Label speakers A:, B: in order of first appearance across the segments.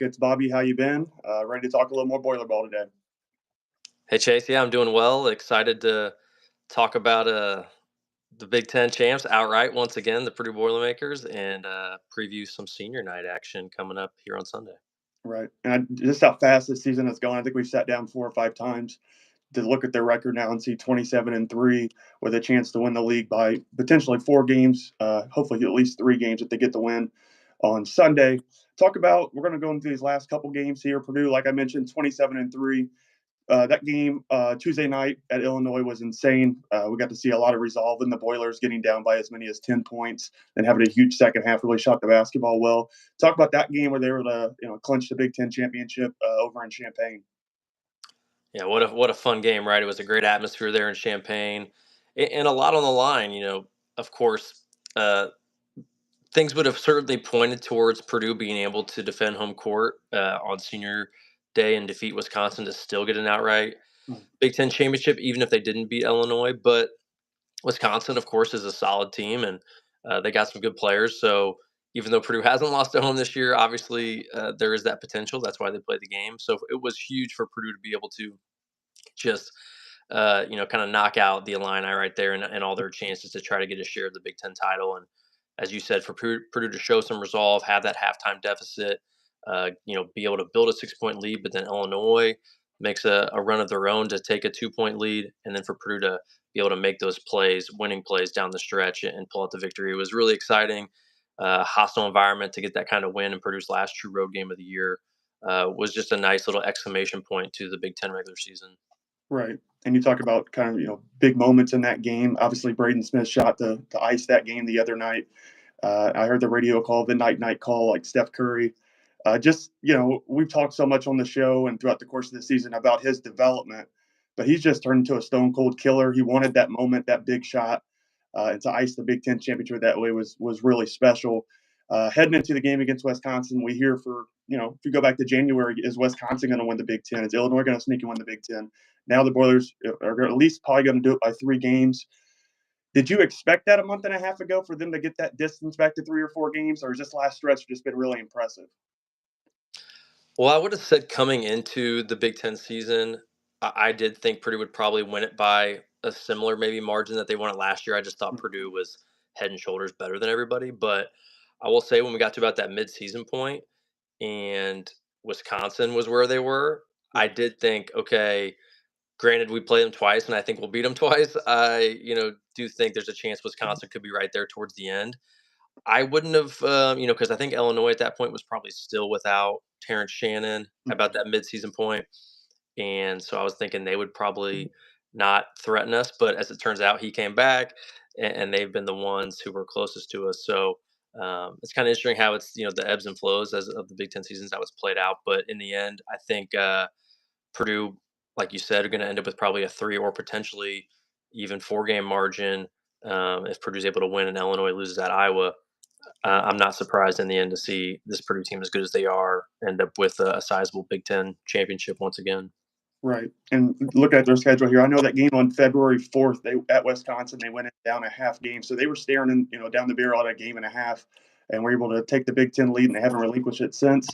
A: Buckets. Bobby, how you been? Ready to talk a little more Boiler Ball today?
B: Hey Chase, yeah, I'm doing well. Excited to talk about the Big Ten champs outright once again, the Purdue Boilermakers, and preview some senior night action coming up here on Sunday.
A: Right. And just how fast this season has gone. I think we've sat down 4 or 5 times to look at their record now and see 27-3 with a chance to win the league by potentially 4 games, hopefully at least 3 games if they get the win on Sunday. We're going to go into these last couple games here. Purdue, like I mentioned, 27-3. That game Tuesday night at Illinois was insane. We got to see a lot of resolve in the Boilers getting down by as many as 10 points and having a huge second half, really shot the basketball well. Talk about that game where they were able to clinch the Big Ten championship over in Champaign.
B: Yeah, what a fun game, right? It was a great atmosphere there in Champaign, and a lot on the line. Of course, uh, things would have certainly pointed towards Purdue being able to defend home court on senior day and defeat Wisconsin to still get an outright Big Ten championship, even if they didn't beat Illinois. But Wisconsin, of course, is a solid team, and they got some good players. So even though Purdue hasn't lost at home this year, obviously there is that potential. That's why they played the game. So it was huge for Purdue to be able to just kind of knock out the Illini right there and all their chances to try to get a share of the Big Ten title. And as you said, for Purdue to show some resolve, have that halftime deficit, be able to build a 6-point lead, but then Illinois makes a run of their own to take a 2-point lead, and then for Purdue to be able to make those plays, winning plays down the stretch and pull out the victory. It was really exciting. Hostile environment to get that kind of win in Purdue's last true road game of the year was just a nice little exclamation point to the Big Ten regular season.
A: Right. And you talk about kind of, big moments in that game. Obviously, Braden Smith shot to ice that game the other night. I heard the radio call, the night call, like Steph Curry. We've talked so much on the show and throughout the course of the season about his development, but he's just turned into a stone cold killer. He wanted that moment, that big shot, and to ice the Big Ten championship that way was really special. Heading into the game against Wisconsin, we hear if you go back to January, is Wisconsin going to win the Big Ten? Is Illinois going to sneak and win the Big Ten? Now the Boilers are at least probably going to do it by 3 games. Did you expect that a month and a half ago for them to get that distance back to 3 or 4 games, or has this last stretch just been really impressive?
B: Well, I would have said coming into the Big Ten season, I did think Purdue would probably win it by a similar maybe margin that they won it last year. I just thought Purdue was head and shoulders better than everybody. But I will say when we got to about that midseason point and Wisconsin was where they were, I did think, okay, granted we play them twice and I think we'll beat them twice. I do think there's a chance Wisconsin could be right there towards the end. I wouldn't have, because I think Illinois at that point was probably still without Terrence Shannon about that midseason point, and so I was thinking they would probably not threaten us. But as it turns out, he came back, and they've been the ones who were closest to us. So it's kind of interesting how it's the ebbs and flows as of the Big Ten seasons how it's played out. But in the end, I think Purdue, like you said, are going to end up with probably a 3 or potentially even 4-game margin if Purdue's able to win and Illinois loses at Iowa. I'm not surprised in the end to see this Purdue team, as good as they are, end up with a sizable Big Ten championship once again.
A: Right. And look at their schedule here. I know that game on February 4th, at Wisconsin, they went down a half game. So they were staring down the barrel at a game and a half and were able to take the Big Ten lead, and they haven't relinquished it since.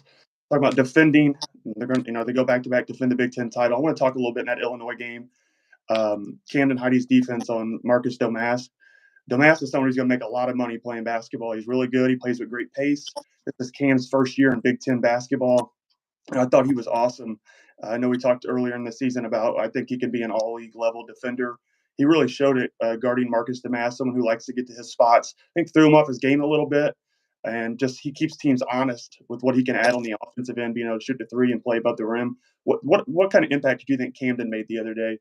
A: Talk about defending. They're going they go back to back, defend the Big Ten title. I want to talk a little bit in that Illinois game. Camden Heidi's defense on Marcus Domas. Domas is someone who's going to make a lot of money playing basketball. He's really good. He plays with great pace. This is Cam's first year in Big Ten basketball, and I thought he was awesome. I know we talked earlier in the season about I think he can be an all-league level defender. He really showed it guarding Marcus Domas, someone who likes to get to his spots. I think threw him off his game a little bit, and just he keeps teams honest with what he can add on the offensive end, being able to shoot the 3 and play above the rim. What kind of impact do you think Camden made the other day?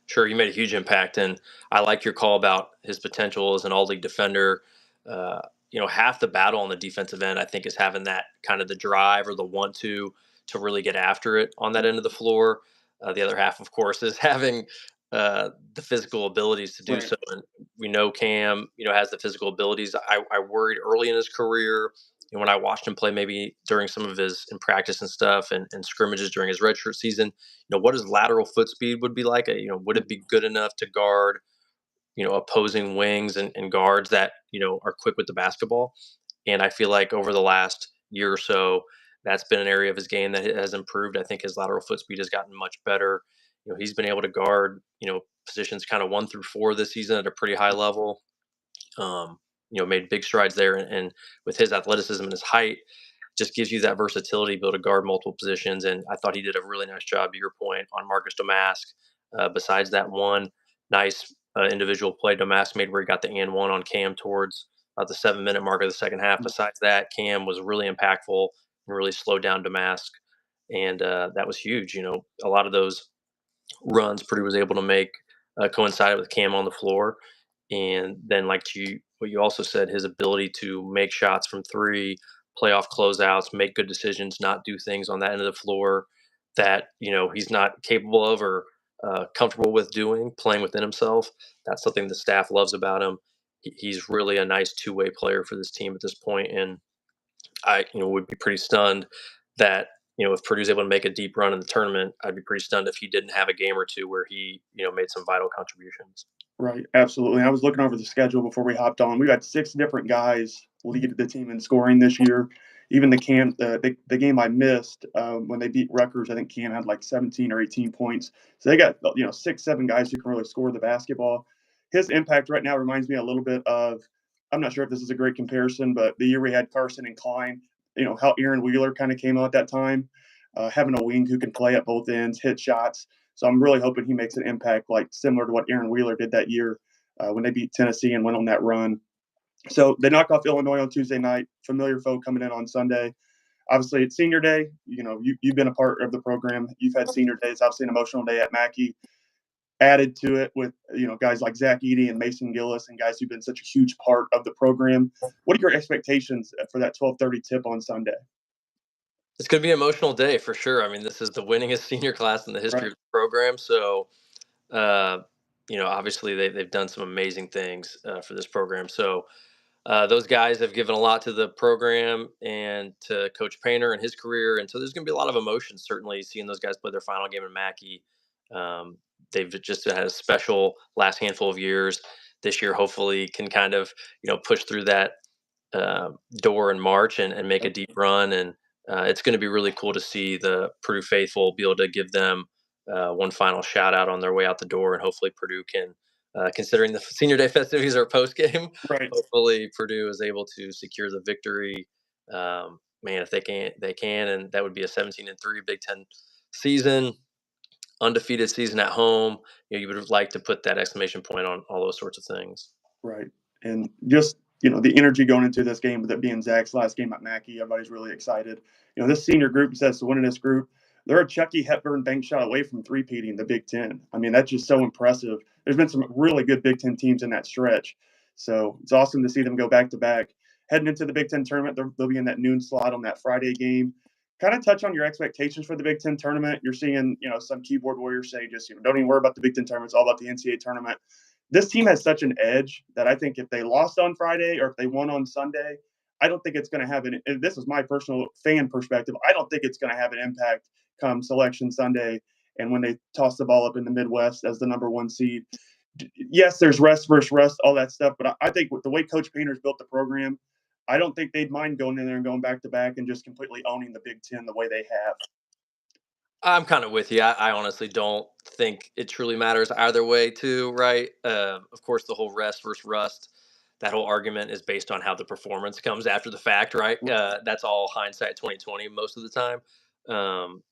B: Sure, he made a huge impact, and I like your call about his potential as an all-league defender. Half the battle on the defensive end, I think, is having that kind of the drive or the want to really get after it on that end of the floor. The other half, of course, is having the physical abilities to do
A: Right.
B: so. And we know Cam, has the physical abilities. I worried early in his career, and when I watched him play, maybe during some of his in practice and stuff, and scrimmages during his redshirt season, what his lateral foot speed would be like. Would it be good enough to guard, opposing wings and guards that are quick with the basketball? And I feel like over the last year or so, That's been an area of his game that has improved. I think his lateral foot speed has gotten much better. He's been able to guard, positions kind of 1 through 4 this season at a pretty high level. Um, made big strides there, and with his athleticism and his height, just gives you that versatility, to be able to guard multiple positions. And I thought he did a really nice job, to your point, on Marcus Domask. Besides that one nice individual play Domask made where he got the and one on Cam towards the 7 minute mark of the second half. Besides that, Cam was really impactful and really slowed down Domask, and that was huge. A lot of those runs Purdue was able to make coincided with Cam on the floor. And then, like what you also said, his ability to make shots from three, playoff closeouts, make good decisions, not do things on that end of the floor that he's not capable of or comfortable with doing, playing within himself. That's something the staff loves about him. He's really a nice two-way player for this team at this point, and I would be pretty stunned that if Purdue's able to make a deep run in the tournament, I'd be pretty stunned if he didn't have a game or two where he made some vital contributions.
A: Right, absolutely. I was looking over the schedule before we hopped on. We got 6 different guys lead the team in scoring this year. Even the game I missed when they beat Rutgers, I think Cam had like 17 or 18 points. So they got 6, 7 guys who can really score the basketball. His impact right now reminds me a little bit of, I'm not sure if this is a great comparison, but the year we had Carson and Klein, how Aaron Wheeler kind of came out at that time, having a wing who can play at both ends, hit shots. So I'm really hoping he makes an impact like similar to what Aaron Wheeler did that year when they beat Tennessee and went on that run. So they knock off Illinois on Tuesday night. Familiar foe coming in on Sunday. Obviously, it's senior day. You've been a part of the program. You've had senior days. Obviously, an emotional day at Mackey. Added to it with guys like Zach Edey and Mason Gillis and guys who've been such a huge part of the program. What are your expectations for that 12:30 tip on Sunday?
B: It's going to be an emotional day for sure. I mean, this is the winningest senior class in the history
A: Right.
B: of the program. So, uh, obviously they've done some amazing things for this program. So those guys have given a lot to the program and to Coach Painter and his career. And so there's going to be a lot of emotion, certainly, seeing those guys play their final game in Mackey. Um, they've just had a special last handful of years. This year, hopefully, can kind of, push through that door in March and make a deep run. And it's going to be really cool to see the Purdue faithful be able to give them one final shout out on their way out the door. And hopefully Purdue can, considering the senior day festivities are post game,
A: Right.
B: hopefully Purdue is able to secure the victory. Man, if they can, and that would be a 17-3 Big Ten season, undefeated season at home. You would like to put that exclamation point on all those sorts of things.
A: Right. And just, the energy going into this game with it being Zach's last game at Mackey, everybody's really excited. This senior group says to win in this group, they're a Chucky Hepburn bank shot away from three-peating the Big Ten. I mean, that's just so impressive. There's been some really good Big Ten teams in that stretch. So it's awesome to see them go back to back. Heading into the Big Ten tournament, they'll be in that noon slot on that Friday game. Kind of touch on your expectations for the Big Ten tournament. You're seeing, some keyboard warriors say just, don't even worry about the Big Ten tournament. It's all about the NCAA tournament. This team has such an edge that I think if they lost on Friday or if they won on Sunday, I don't think it's going to have an. And this is my personal fan perspective. I don't think it's going to have an impact come Selection Sunday and when they toss the ball up in the Midwest as the number 1 seed. Yes, there's rest versus rust, all that stuff. But I think with the way Coach Painter's built the program, I don't think they'd mind going in there and going back to back and just completely owning the Big Ten the way they have.
B: I'm kind of with you. I honestly don't think it truly matters either way, too, right? Of course, the whole rest versus rust, that whole argument is based on how the performance comes after the fact, right? That's all hindsight 2020 most of the time.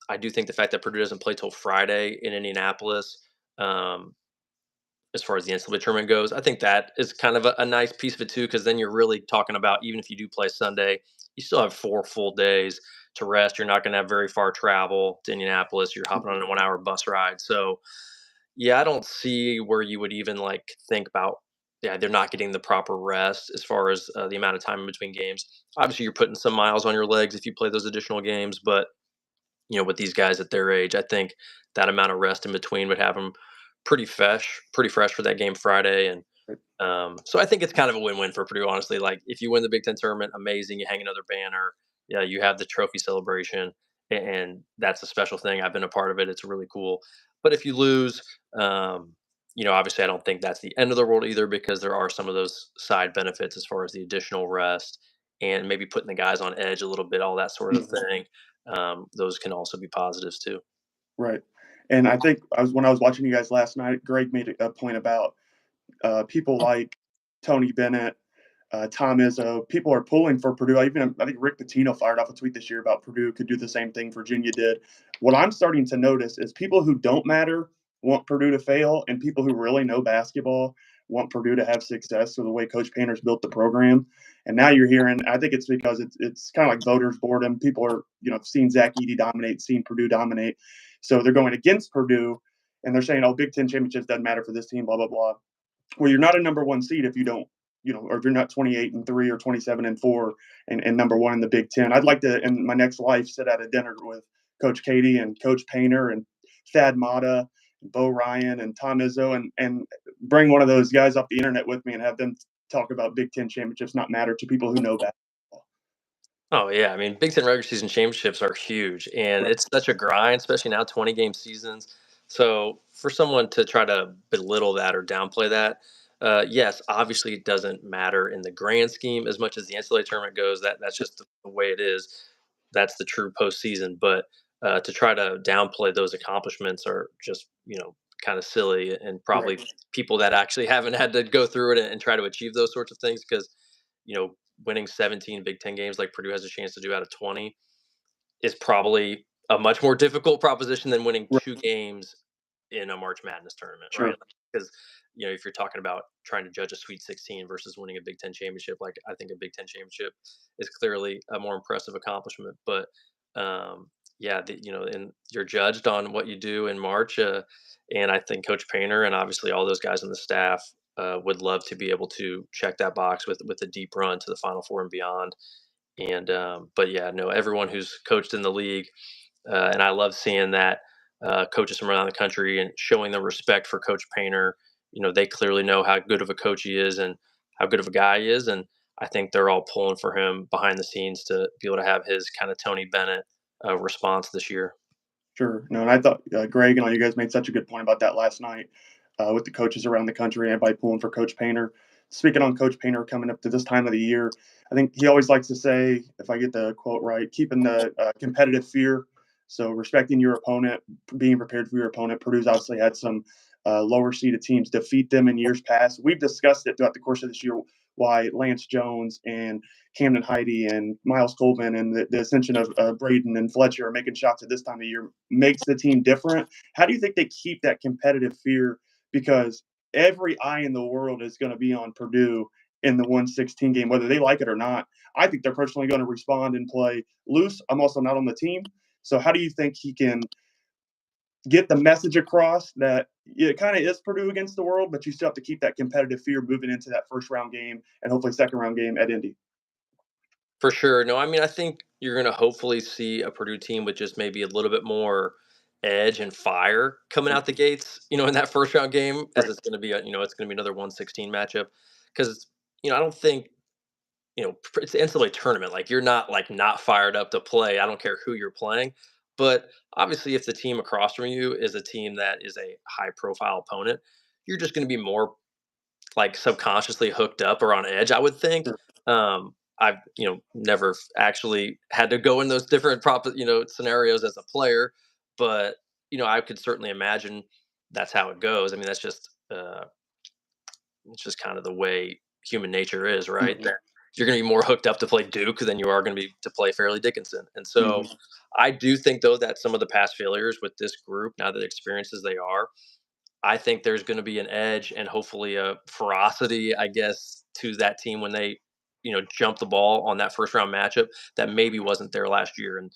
B: I do think the fact that Purdue doesn't play till Friday in Indianapolis, um, as far as the NCAA tournament goes, I think that is kind of a nice piece of it too, because then you're really talking about, even if you do play Sunday, you still have 4 full days to rest. You're not going to have very far travel to Indianapolis. You're hopping on a 1 hour bus ride. So yeah, I don't see where you would even like think about, yeah, they're not getting the proper rest as far as the amount of time in between games. Obviously, you're putting some miles on your legs if you play those additional games, but with these guys at their age, I think that amount of rest in between would have them pretty fresh for that game Friday. And so I think it's kind of a win-win for Purdue, honestly. Like if you win the Big Ten tournament, amazing. You hang another banner. Yeah, you have the trophy celebration, and that's a special thing. I've been a part of it. It's really cool. But if you lose, obviously I don't think that's the end of the world either, because there are some of those side benefits as far as the additional rest and maybe putting the guys on edge a little bit, all that sort of
A: Mhm.
B: thing. Those can also be positives too.
A: Right. And I think when I was watching you guys last night, Greg made a point about people like Tony Bennett, Tom Izzo. People are pulling for Purdue. I think Rick Pitino fired off a tweet this year about Purdue could do the same thing Virginia did. What I'm starting to notice is people who don't matter want Purdue to fail, and people who really know basketball want Purdue to have success. So the way Coach Painter's built the program, and now you're hearing, I think it's because it's kind of like voters' boredom. People are seeing Zach Edey dominate, seeing Purdue dominate, so they're going against Purdue, and they're saying, "Oh, Big Ten championships doesn't matter for this team." Blah blah blah. Well, you're not a number one seed if you don't, or if you're not 28-3 or 27-4 and number one in the Big Ten. I'd like to, in my next life, sit at a dinner with Coach Katie and Coach Painter and Thad Matta, and Bo Ryan and Tom Izzo, and bring one of those guys off the internet with me and have them talk about Big Ten championships not matter to people who know basketball.
B: Oh yeah, I mean, Big Ten regular season championships are huge, and
A: Right.
B: it's such a grind, especially now 20-game seasons. So for someone to try to belittle that or downplay that, yes, obviously it doesn't matter in the grand scheme as much as the NCAA tournament goes. That's just the way it is. That's the true postseason. But to try to downplay those accomplishments are just kind of silly, and
A: Right.
B: probably people that actually haven't had to go through it and try to achieve those sorts of things because winning 17 Big Ten games like Purdue has a chance to do out of 20 is probably a much more difficult proposition than winning
A: Right.
B: 2 games in a March Madness tournament, right?
A: Sure.
B: Because if you're talking about trying to judge a Sweet 16 versus winning a Big Ten championship, like I think a Big Ten championship is clearly a more impressive accomplishment. But um, yeah, and you're judged on what you do in March. And I think Coach Painter and obviously all those guys on the staff would love to be able to check that box with a deep run to the Final Four and beyond. And but yeah, no, everyone who's coached in the league, and I love seeing that coaches from around the country and showing the respect for Coach Painter. They clearly know how good of a coach he is and how good of a guy he is, and I think they're all pulling for him behind the scenes to be able to have his kind of Tony Bennett response this year.
A: Sure. No, and I thought Greg and all you guys made such a good point about that last night with the coaches around the country and everybody pulling for Coach Painter. Speaking on Coach Painter coming up to this time of the year, I think he always likes to say, if I get the quote right, keeping the competitive fear. So respecting your opponent, being prepared for your opponent. Purdue's obviously had some lower seeded teams defeat them in years past. We've discussed it throughout the course of this year why Lance Jones and Camden Heide and Miles Colvin and the ascension of Braden and Fletcher are making shots at this time of year makes the team different. How do you think they keep that competitive fear? Because every eye in the world is going to be on Purdue in the 116 game, whether they like it or not. I think they're personally going to respond and play loose. I'm also not on the team. So how do you think he can get the message across that it kind of is Purdue against the world, but you still have to keep that competitive fear moving into that first round game and hopefully second round game at Indy?
B: For sure. No, I mean, I think you're going to hopefully see a Purdue team with just maybe a little bit more edge and fire coming out the gates, in that first round game, as
A: Right.
B: it's going to be, it's going to be another 116 matchup. Because, I don't think, it's the NCAA tournament. Like, you're not, like, not fired up to play. I don't care who you're playing. But obviously, if the team across from you is a team that is a high profile opponent, you're just going to be more like subconsciously hooked up or on edge, I would think.
A: Sure.
B: I've never actually had to go in those different scenarios as a player, but I could certainly imagine that's how it goes. I mean, that's just it's just kind of the way human nature is, right?
A: Mhm.
B: That you're going to be more hooked up to play Duke than you are going to be to play Fairleigh Dickinson, and so
A: Mhm.
B: I do think though that some of the past failures with this group, now that experiences they are, I think there's going to be an edge and hopefully a ferocity, I guess, to that team when they, jump the ball on that first round matchup that maybe wasn't there last year. And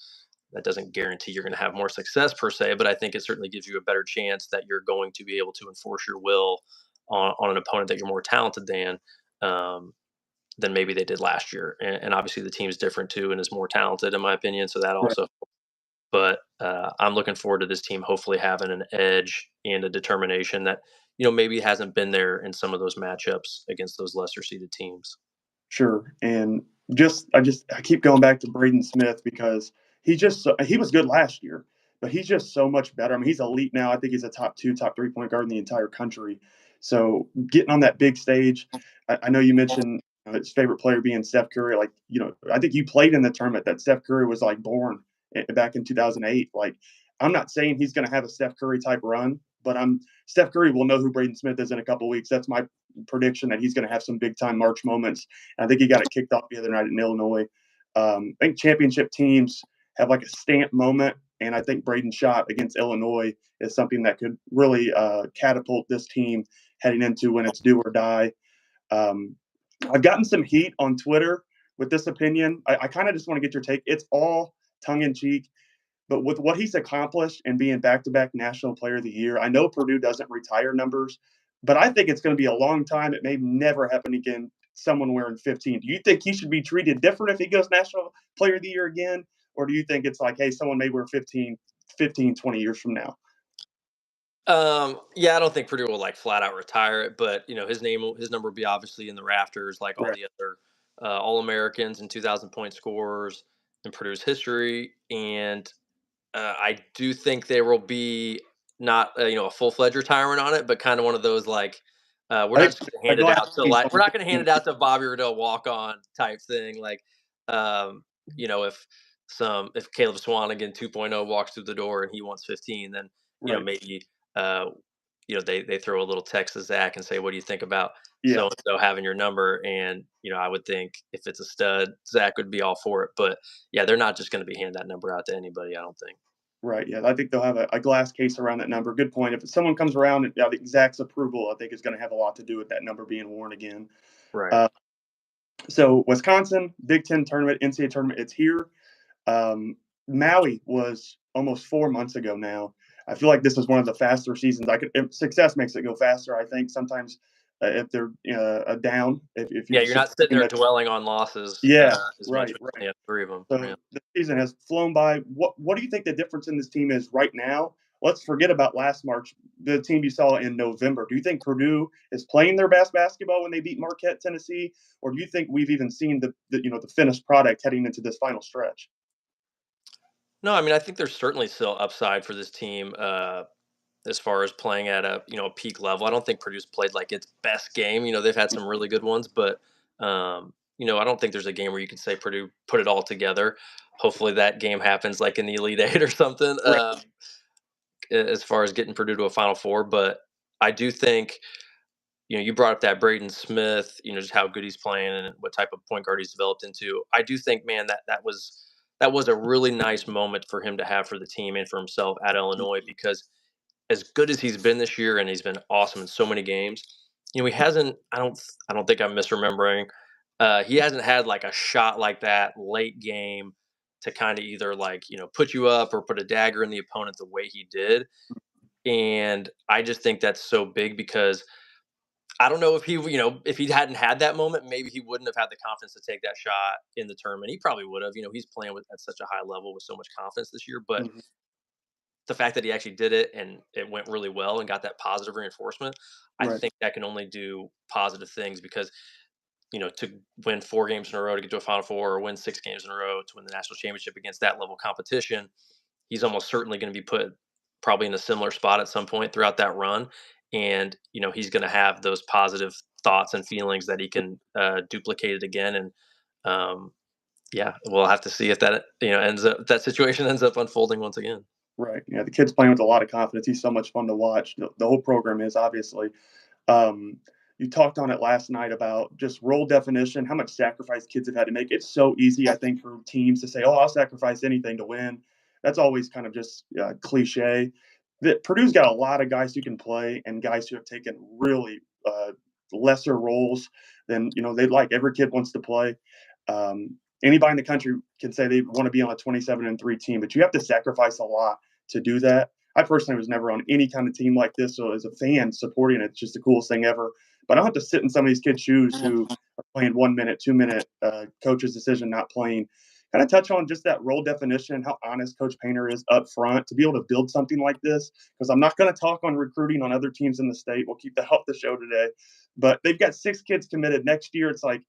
B: that doesn't guarantee you're going to have more success per se, but I think it certainly gives you a better chance that you're going to be able to enforce your will on an opponent that you're more talented um, than maybe they did last year. And obviously the team's different too and is more talented in my opinion. So that
A: Right.
B: also, but I'm looking forward to this team hopefully having an edge and a determination that maybe hasn't been there in some of those matchups against those lesser seeded teams.
A: Sure. And I keep going back to Braden Smith because he was good last year, but he's just so much better. I mean, he's elite now. I think he's a top two, top three point guard in the entire country. So getting on that big stage, I know you mentioned his favorite player being Steph Curry. Like, I think you played in the tournament that Steph Curry was like born back in 2008. Like, I'm not saying he's going to have a Steph Curry type run, but Steph Curry will know who Braden Smith is in a couple of weeks. That's my prediction, that he's going to have some big time March moments. And I think he got it kicked off the other night in Illinois. I think championship teams have like a stamp moment, and I think Braden's shot against Illinois is something that could really catapult this team heading into when it's do or die. I've gotten some heat on Twitter with this opinion. I kind of just want to get your take. It's all tongue in cheek, but with what he's accomplished and being back-to-back National Player of the Year, I know Purdue doesn't retire numbers, but I think it's going to be a long time. It may never happen again. Someone wearing 15. Do you think he should be treated different if he goes National Player of the Year again? Or do you think it's like, hey, someone may wear 15, 20 years from now?
B: Yeah, I don't think Purdue will like flat out retire it, but his number will be obviously in the rafters, like all
A: Right.
B: the other All Americans and 2,000 point scorers in Purdue's history. And I do think there will be not a full fledged retirement on it, but kind of one of those like we're
A: I
B: not
A: think
B: just going to
A: a
B: hand it
A: glass
B: out to
A: case
B: like
A: on
B: we're not going to hand it
A: the
B: out to Bobby Riddell walk on type thing. Like if if Caleb Swanigan 2.0 walks through the door and he wants 15, then
A: right.
B: maybe uh, they throw a little text to Zach and say, "What do you think about so
A: Yeah.
B: and so having your number?" And I would think if it's a stud, Zach would be all for it. But yeah, they're not just going to be handing that number out to anybody. I don't think.
A: Right. Yeah. I think they'll have a glass case around that number. Good point. If someone comes around, I think Zach's approval, I think, is going to have a lot to do with that number being worn again.
B: Right.
A: Uh, so Wisconsin, Big Ten tournament, NCAA tournament, it's here. Maui was almost 4 months ago now. I feel like this is one of the faster seasons. Success makes it go faster. I think sometimes if they're down, if
B: Yeah,
A: you're
B: you're not sitting there
A: that,
B: dwelling on losses
A: yeah,
B: as much
A: right,
B: when you
A: right.
B: only have three of them.
A: So
B: Yeah.
A: the season has flown by. What do you think the difference in this team is right now? Let's forget about last March, the team you saw in November. Do you think Purdue is playing their best basketball when they beat Marquette, Tennessee, or do you think we've even seen the finished product heading into this final stretch?
B: No, I mean I think there's certainly still upside for this team as far as playing at a peak level. I don't think Purdue's played like its best game. They've had some really good ones, but I don't think there's a game where you could say Purdue put it all together. Hopefully that game happens like in the Elite Eight or something.
A: Right.
B: As far as getting Purdue to a Final Four, but I do think you brought up that Braden Smith, just how good he's playing and what type of point guard he's developed into. I do think, man, that was a really nice moment for him to have for the team and for himself at Illinois because as good as he's been this year and he's been awesome in so many games, he hasn't. I don't think I'm misremembering. He hasn't had like a shot like that late game to kind of either like put you up or put a dagger in the opponent the way he did. And I just think that's so big because I don't know if he hadn't had that moment, maybe he wouldn't have had the confidence to take that shot in the tournament. He probably would have. He's playing at such a high level with so much confidence this year. But
A: Mhm.
B: the fact that he actually did it and it went really well and got that positive reinforcement, I
A: Right.
B: think that can only do positive things because to win 4 games in a row to get to a Final Four or win 6 games in a row to win the national championship against that level of competition, he's almost certainly going to be put probably in a similar spot at some point throughout that run. And, he's going to have those positive thoughts and feelings that he can duplicate it again. And yeah, we'll have to see if that, that situation ends up unfolding once again.
A: Right. Yeah, the kid's playing with a lot of confidence. He's so much fun to watch. The whole program is obviously. Um, you talked on it last night about just role definition, how much sacrifice kids have had to make. It's so easy, I think, for teams to say, "Oh, I'll sacrifice anything to win." That's always kind of just cliche. That Purdue's got a lot of guys who can play and guys who have taken really lesser roles than they'd like. Every kid wants to play. Anybody in the country can say they want to be on a 27-3 team, but you have to sacrifice a lot to do that. I personally was never on any kind of team like this, so as a fan supporting it, it's just the coolest thing ever. But I don't have to sit in some of these kids' shoes who are playing 1 minute, 2 minute, coach's decision not playing. Kind of touch on just that role definition and how honest Coach Painter is up front to be able to build something like this. Because I'm not going to talk on recruiting on other teams in the state. We'll keep that off the show today. But they've got 6 kids committed next year. It's like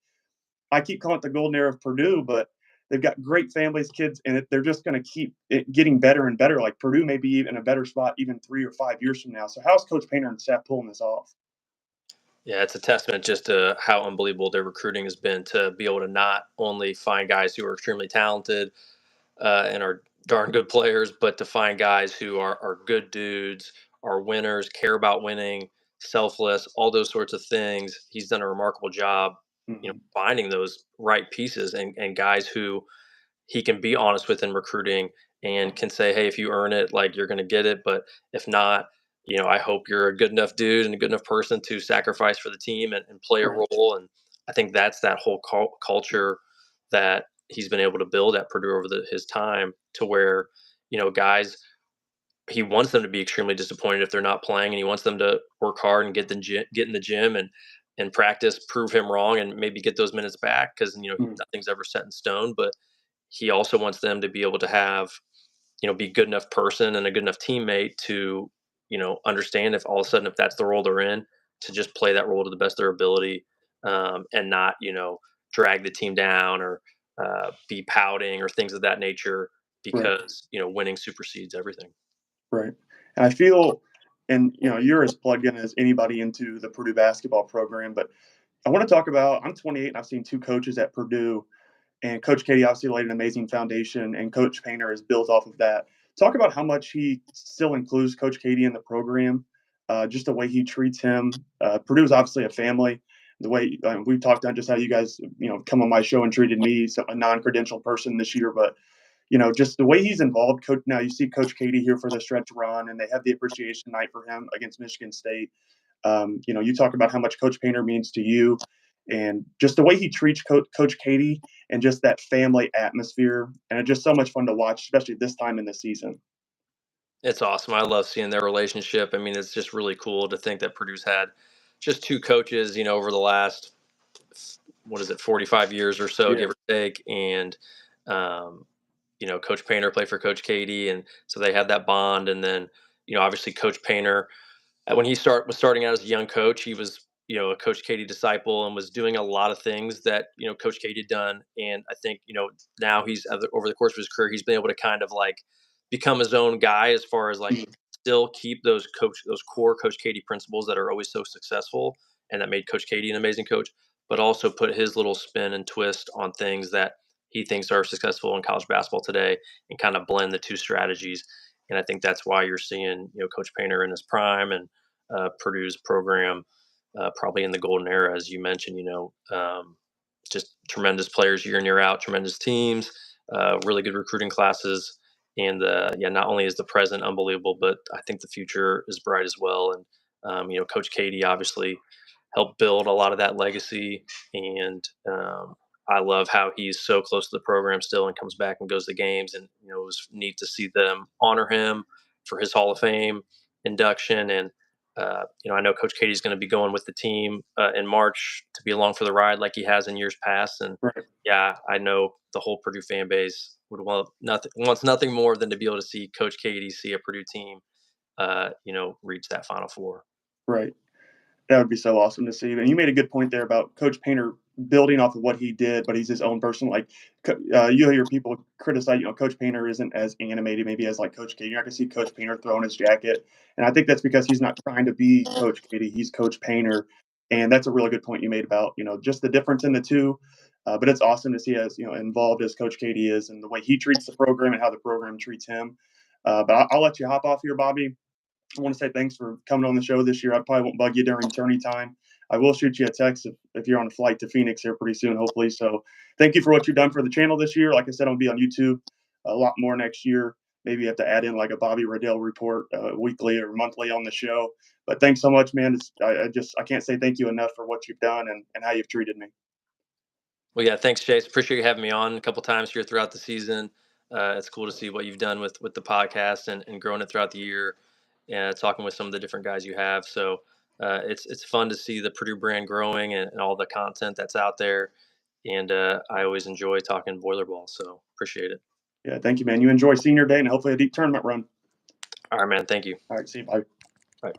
A: I keep calling it the golden era of Purdue, but they've got great families, kids, and they're just going to keep it getting better and better. Like Purdue may be in a better spot even 3 or 5 years from now. So how's Coach Painter and staff pulling this off?
B: Yeah, it's a testament just to how unbelievable their recruiting has been to be able to not only find guys who are extremely talented and are darn good players, but to find guys who are good dudes, are winners, care about winning, selfless, all those sorts of things. He's done a remarkable job,
A: Hmm.
B: finding those right pieces and guys who he can be honest with in recruiting and can say, hey, if you earn it, like you're going to get it. But if not, I hope you're a good enough dude and a good enough person to sacrifice for the team and play a
A: Right.
B: role. And I think that's that whole culture that he's been able to build at Purdue over his time to where, guys, he wants them to be extremely disappointed if they're not playing, and he wants them to work hard and get in the gym and practice, prove him wrong, and maybe get those minutes back because
A: Mm.
B: nothing's ever set in stone. But he also wants them to be able to have, be a good enough person and a good enough teammate to, understand if all of a sudden if that's the role they're in, to just play that role to the best of their ability, and not, drag the team down or be pouting or things of that nature
A: Right.
B: because winning supersedes everything.
A: Right. And I feel, and you're as plugged in as anybody into the Purdue basketball program, but I want to talk about. I'm 28 and I've seen two coaches at Purdue, and Coach Katie obviously laid an amazing foundation, and Coach Painter is built off of that. Talk about how much he still includes Coach Katie in the program, just the way he treats him. Purdue is obviously a family. The way we talked on just how you guys, come on my show and treated me, so a non-credentialed person this year, but just the way he's involved. Coach, now you see Coach Katie here for the stretch run, and they have the appreciation night for him against Michigan State. You talk about how much Coach Painter means to you, and just the way he treats Coach Katie, and just that family atmosphere, and it's just so much fun to watch, especially this time in the season.
B: It's awesome. I love seeing their relationship. I mean, it's just really cool to think that Purdue's had just two coaches, over the last, what is it, 45 years or so,
A: Yeah.
B: give or take. And, um, Coach Painter played for Coach Katie. And so they had that bond. And then, obviously Coach Painter, when he was starting out as a young coach, he was, a Coach Katie disciple and was doing a lot of things that, Coach Katie had done. And I think, now he's over the course of his career, he's been able to kind of like become his own guy as far as like
A: Mhm.
B: still keep those core Coach Katie principles that are always so successful and that made Coach Katie an amazing coach, but also put his little spin and twist on things that he thinks are successful in college basketball today and kind of blend the two strategies. And I think that's why you're seeing, Coach Painter in his prime and Purdue's program probably in the golden era, as you mentioned. Just tremendous players year in year out, tremendous teams, really good recruiting classes, and yeah, not only is the present unbelievable, but I think the future is bright as well. And Coach Katie obviously helped build a lot of that legacy, and I love how he's so close to the program still and comes back and goes to games. And it was neat to see them honor him for his Hall of Fame induction. And I know Coach Katie's going to be going with the team in March to be along for the ride, like he has in years past. And
A: Right.
B: yeah, I know the whole Purdue fan base wants nothing more than to be able to see Coach Katie see a Purdue team, reach that Final Four.
A: Right. That would be so awesome to see. And you made a good point there about Coach Painter building off of what he did, but he's his own person. Like you hear people criticize, Coach Painter isn't as animated maybe as like Coach Katie. You're not gonna see Coach Painter throwing his jacket, and I think that's because he's not trying to be Coach Katie. He's Coach Painter, and that's a really good point you made about just the difference in the two. But it's awesome to see as involved as Coach Katie is, and the way he treats the program and how the program treats him. But I'll let you hop off here, Bobby. I want to say thanks for coming on the show this year. I probably won't bug you during tourney time. I will shoot you a text if you're on a flight to Phoenix here pretty soon, hopefully. So thank you for what you've done for the channel this year. Like I said, I'll be on YouTube a lot more next year. Maybe you have to add in like a Bobby Riddell report weekly or monthly on the show. But thanks so much, man. I can't say thank you enough for what you've done and how you've treated me.
B: Well, yeah, thanks, Chase. Appreciate you having me on a couple times here throughout the season. It's cool to see what you've done with the podcast and growing it throughout the year, and talking with some of the different guys you have. So it's fun to see the Purdue brand growing and all the content that's out there. And I always enjoy talking boiler ball. So appreciate it.
A: Yeah, thank you, man. You enjoy senior day and hopefully a deep tournament run.
B: All right, man. Thank you.
A: All right, see you. Bye.
B: Bye.